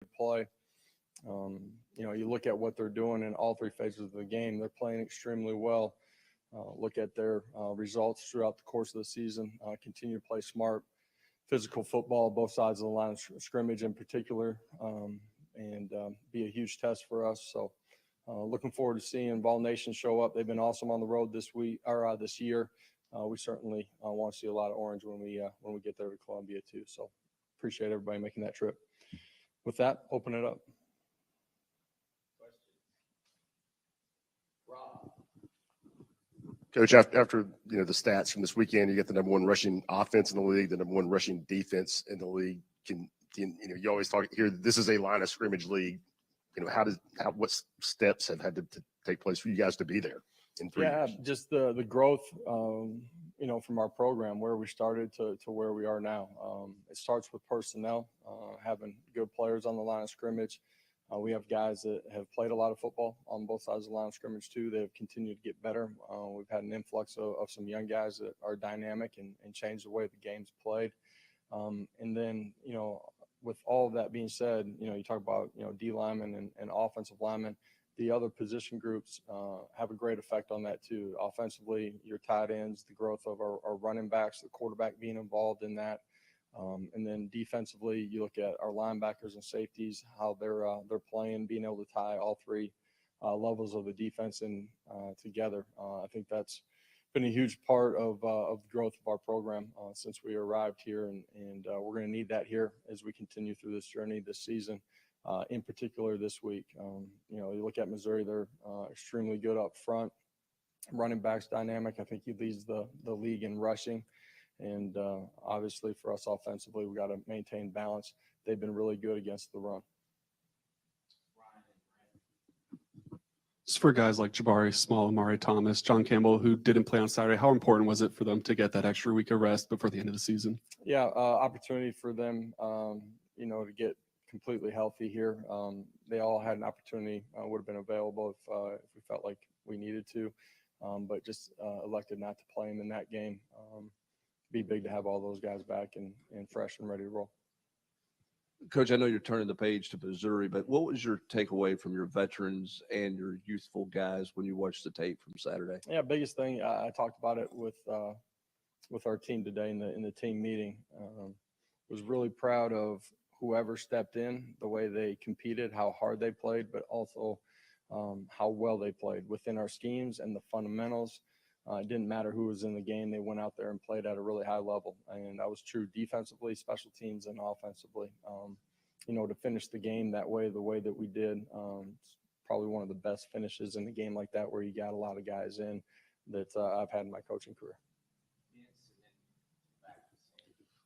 play. You look at what they're doing in all three phases of the game. They're playing extremely well. Look at their results throughout the course of the season. Continue to play smart, physical football, both sides of the line of scrimmage in particular, and be a huge test for us. So looking forward to seeing Vol Nation show up. They've been awesome on the road this year. We certainly want to see a lot of orange when we get there to Columbia too. So appreciate everybody making that trip. With that, open it up. Coach, after the stats from this weekend, you get the number one rushing offense in the league, the number one rushing defense in the league. You always talk here. This is a line of scrimmage league. What steps have had to take place for you guys to be there in 3 years? Just the growth, from our program, where we started to where we are now. It starts with personnel, having good players on the line of scrimmage. We have guys that have played a lot of football on both sides of the line of scrimmage too. They've continued to get better. We've had an influx of some young guys that are dynamic and change the way the game's played. And then, with all of that being said, you talk about, D linemen and offensive linemen. The other position groups have a great effect on that too. Offensively, your tight ends, the growth of our running backs, the quarterback being involved in that. And then defensively, you look at our linebackers and safeties, how they're playing, being able to tie all three levels of the defense together. I think that's been a huge part of the growth of our program since we arrived here, and we're going to need that here as we continue through this journey this season. In particular, this week, you look at Missouri; they're extremely good up front. Running backs dynamic. I think he leads the league in rushing. And obviously for us offensively, we got to maintain balance. They've been really good against the run. Just for guys like Jabari Small, Amari Thomas, John Campbell, who didn't play on Saturday, how important was it for them to get that extra week of rest before the end of the season? Yeah, opportunity for them, to get completely healthy here. They all had an opportunity, would have been available if we felt like we needed to, but just elected not to play them in that game. Be big to have all those guys back and fresh and ready to roll. Coach, I know you're turning the page to Missouri, but what was your takeaway from your veterans and your youthful guys when you watched the tape from Saturday? Yeah, biggest thing, I talked about it with our team today in the team meeting. Was really proud of whoever stepped in, the way they competed, how hard they played, but also how well they played within our schemes and the fundamentals. It didn't matter who was in the game. They went out there and played at a really high level. And that was true defensively, special teams, and offensively. To finish the game the way that we did, it's probably one of the best finishes in the game like that, where you got a lot of guys in that I've had in my coaching career.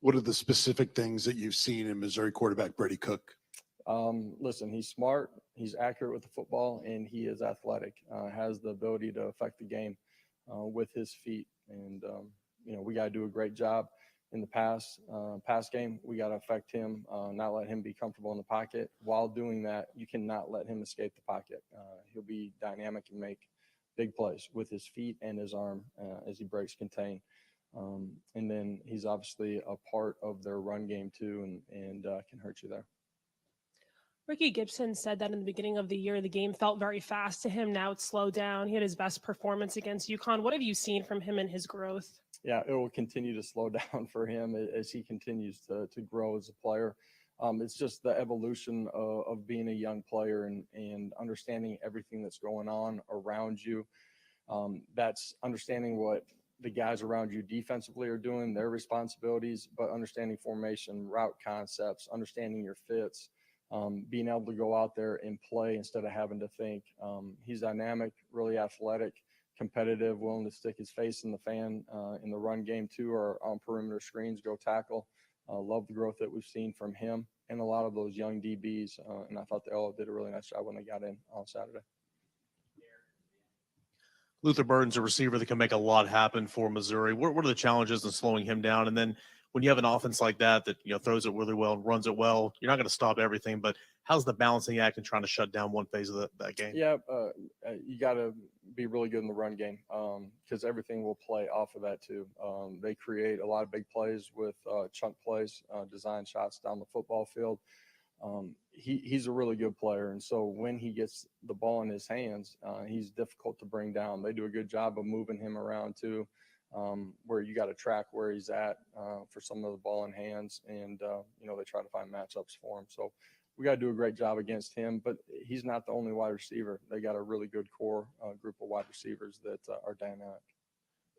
What are the specific things that you've seen in Missouri quarterback Brady Cook? Listen, he's smart, he's accurate with the football, and he is athletic, has the ability to affect the game with his feet. And, we got to do a great job in the pass game. We got to affect him, not let him be comfortable in the pocket. While doing that, you cannot let him escape the pocket. He'll be dynamic and make big plays with his feet and his arm as he breaks contain. And then he's obviously a part of their run game too, and can hurt you there. Ricky Gibson said that in the beginning of the year, the game felt very fast to him. Now it's slowed down. He had his best performance against UConn. What have you seen from him and his growth? Yeah, it will continue to slow down for him as he continues to grow as a player. It's just the evolution of being a young player and understanding everything that's going on around you. That's understanding what the guys around you defensively are doing, their responsibilities, but understanding formation, route concepts, understanding your fits. Being able to go out there and play instead of having to think. He's dynamic, really athletic, competitive, willing to stick his face in the fan in the run game too, or on perimeter screens, go tackle. Love the growth that we've seen from him and a lot of those young DBs. And I thought they all did a really nice job when they got in on Saturday. Luther Burden's a receiver that can make a lot happen for Missouri. What are the challenges in slowing him down? And then when you have an offense like that throws it really well and runs it well, you're not going to stop everything. But how's the balancing act and trying to shut down one phase of that game? Yeah, you got to be really good in the run game because everything will play off of that too. They create a lot of big plays with chunk plays, design shots down the football field. He's a really good player. And so when he gets the ball in his hands, he's difficult to bring down. They do a good job of moving him around too, where you got to track where he's at for some of the ball in hands. And, they try to find matchups for him. So we got to do a great job against him, but he's not the only wide receiver. They got a really good core group of wide receivers that are dynamic.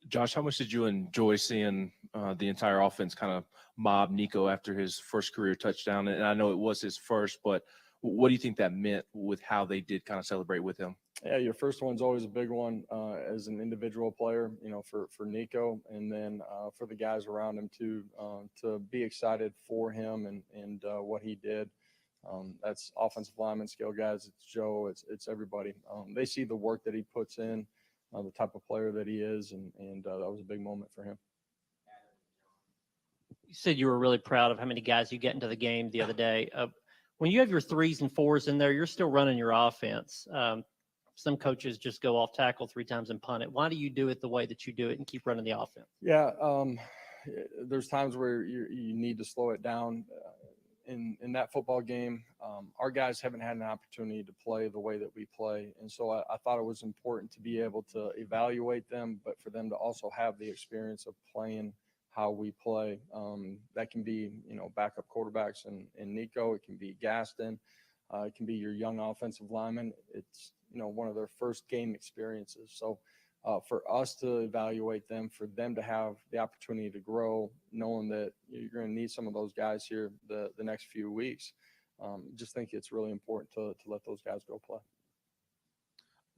Josh, how much did you enjoy seeing the entire offense kind of mob Nico after his first career touchdown? And I know it was his first, but what do you think that meant with how they did kind of celebrate with him? Yeah, your first one's always a big one as an individual player, for Nico, and then for the guys around him too, to be excited for him and what he did. That's offensive lineman, skill guys. It's Joe. It's everybody. They see the work that he puts in. The type of player that he is, and that was a big moment for him. You said you were really proud of how many guys you get into the game the other day. When you have your 3s and 4s in there, you're still running your offense. Some coaches just go off tackle 3 times and punt it. Why do you do it the way that you do it and keep running the offense? Yeah, there's times where you need to slow it down. In that football game, our guys haven't had an opportunity to play the way that we play. And so I thought it was important to be able to evaluate them, but for them to also have the experience of playing how we play. That can be, backup quarterbacks and Nico. It can be Gaston. It can be your young offensive lineman. It's, one of their first game experiences. So for us to evaluate them, for them to have the opportunity to grow, knowing that you're going to need some of those guys here the next few weeks, just think it's really important to let those guys go play.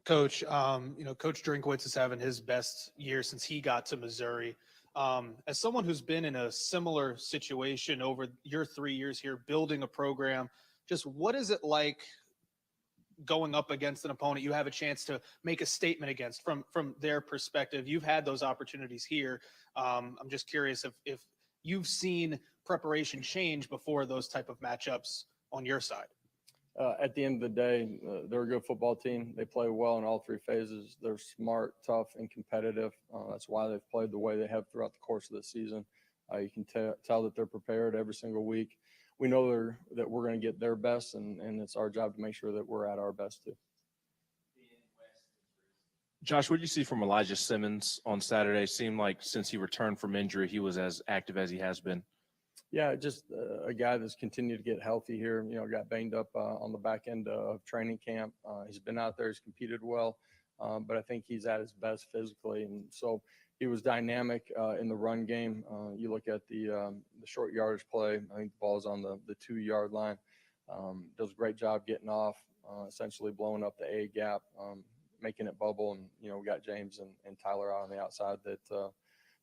Coach, Coach Drinkwitz is having his best year since he got to Missouri. As someone who's been in a similar situation over your 3 years here, building a program, just what is it like going up against an opponent you have a chance to make a statement against from their perspective? You've had those opportunities here. I'm just curious if you've seen preparation change before those type of matchups on your side. At the end of the day, they're a good football team. They play well in all 3 phases. They're smart, tough, and competitive. That's why they've played the way they have throughout the course of the season. You can tell that they're prepared every single week. We know that we're going to get their best, and it's our job to make sure that we're at our best too. Josh, what did you see from Elijah Simmons on Saturday? Seemed like since he returned from injury, he was as active as he has been. Yeah, just a guy that's continued to get healthy here. Got banged up on the back end of training camp. He's been out there. He's competed well, but I think he's at his best physically. And so he was dynamic in the run game. You look at the short yardage play. I think the ball's on the 2-yard line. Does a great job getting off, essentially blowing up the A gap, making it bubble. And, we got James and Tyler out on the outside that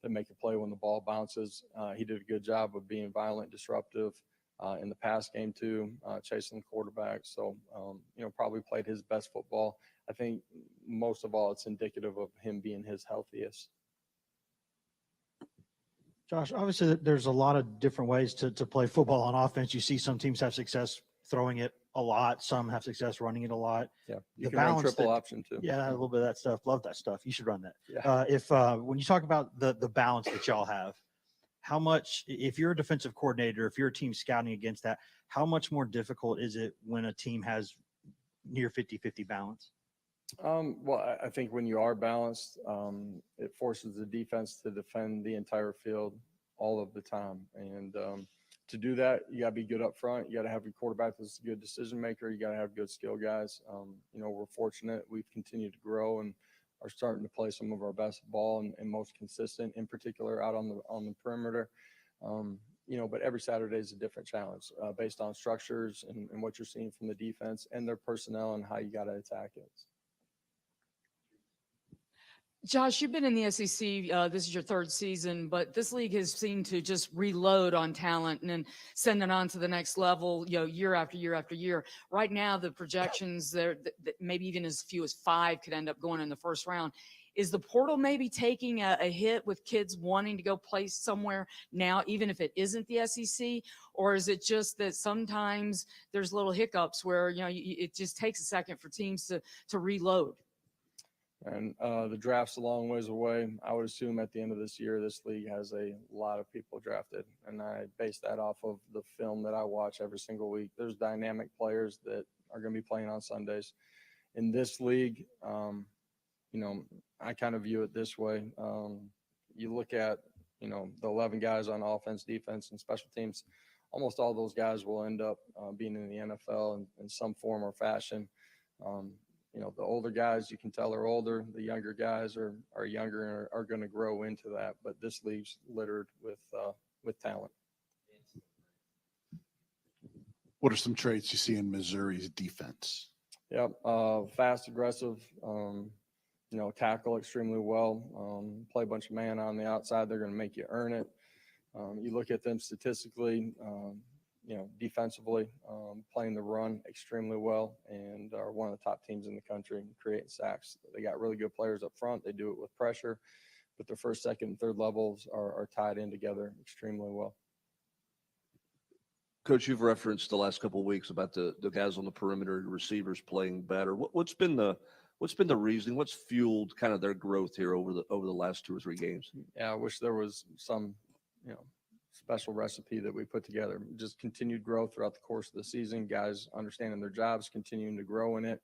make a play when the ball bounces. He did a good job of being violent, disruptive in the pass game too, chasing the quarterback. So, probably played his best football. I think most of all, it's indicative of him being his healthiest. Josh, obviously there's a lot of different ways to play football on offense. You see some teams have success throwing it a lot. Some have success running it a lot. Yeah, The you can run balance triple that- option too. Yeah, a little bit of that stuff. Love that stuff. You should run that. Yeah. When you talk about the balance that y'all have, how much, if you're a defensive coordinator, if you're a team scouting against that, how much more difficult is it when a team has near 50-50 balance? Well, I think when you are balanced, it forces the defense to defend the entire field all of the time. And to do that, you got to be good up front. You got to have your quarterback that's a good decision maker. You got to have good skill guys. We're fortunate. We've continued to grow and are starting to play some of our best ball and most consistent, in particular out on the perimeter. But every Saturday is a different challenge based on structures and what you're seeing from the defense and their personnel and how you got to attack it. Josh, you've been in the SEC. This is your 3rd season, but this league has seemed to just reload on talent and then send it on to the next level, year after year after year. Right now, the projections there, that maybe even as few as 5 could end up going in the first round. Is the portal maybe taking a hit with kids wanting to go play somewhere now, even if it isn't the SEC? Or is it just that sometimes there's little hiccups where, it just takes a second for teams to reload? And the draft's a long ways away. I would assume at the end of this year, this league has a lot of people drafted. And I base that off of the film that I watch every single week. There's dynamic players that are going to be playing on Sundays. In this league, I kind of view it this way. You look at, the 11 guys on offense, defense, and special teams, almost all those guys will end up being in the NFL in some form or fashion. The older guys, you can tell are older. The younger guys are younger and are going to grow into that. But this league's littered with talent. What are some traits you see in Missouri's defense? Yep. Fast, aggressive, tackle extremely well, play a bunch of man on the outside. They're going to make you earn it. You look at them statistically, defensively, playing the run extremely well and are one of the top teams in the country in creating sacks. They got really good players up front. They do it with pressure, but their first, second, and third levels are tied in together extremely well. Coach, you've referenced the last couple of weeks about the guys on the perimeter, the receivers playing better. What's been the reasoning? What's fueled kind of their growth here over the last 2 or 3 games? Yeah, I wish there was some, special recipe that we put together. Just continued growth throughout the course of the season. Guys understanding their jobs, continuing to grow in it.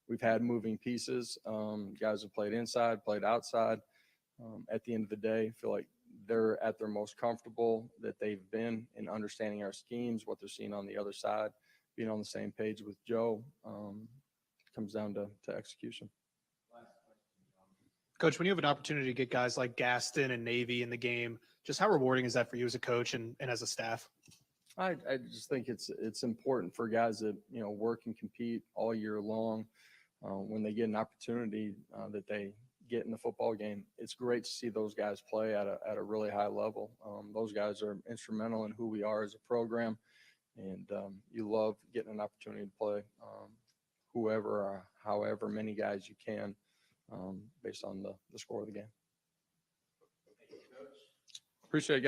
We've had moving pieces. Guys have played inside, played outside. At the end of the day, I feel like they're at their most comfortable that they've been in understanding our schemes, what they're seeing on the other side, being on the same page with Joe. Comes down to execution. Coach, when you have an opportunity to get guys like Gaston and Navy in the game, just how rewarding is that for you as a coach and as a staff? I just think it's important for guys that, work and compete all year long. When they get an opportunity that they get in the football game, it's great to see those guys play at a really high level. Those guys are instrumental in who we are as a program. And you love getting an opportunity to play whoever or however many guys you can based on the score of the game. Appreciate it, guys.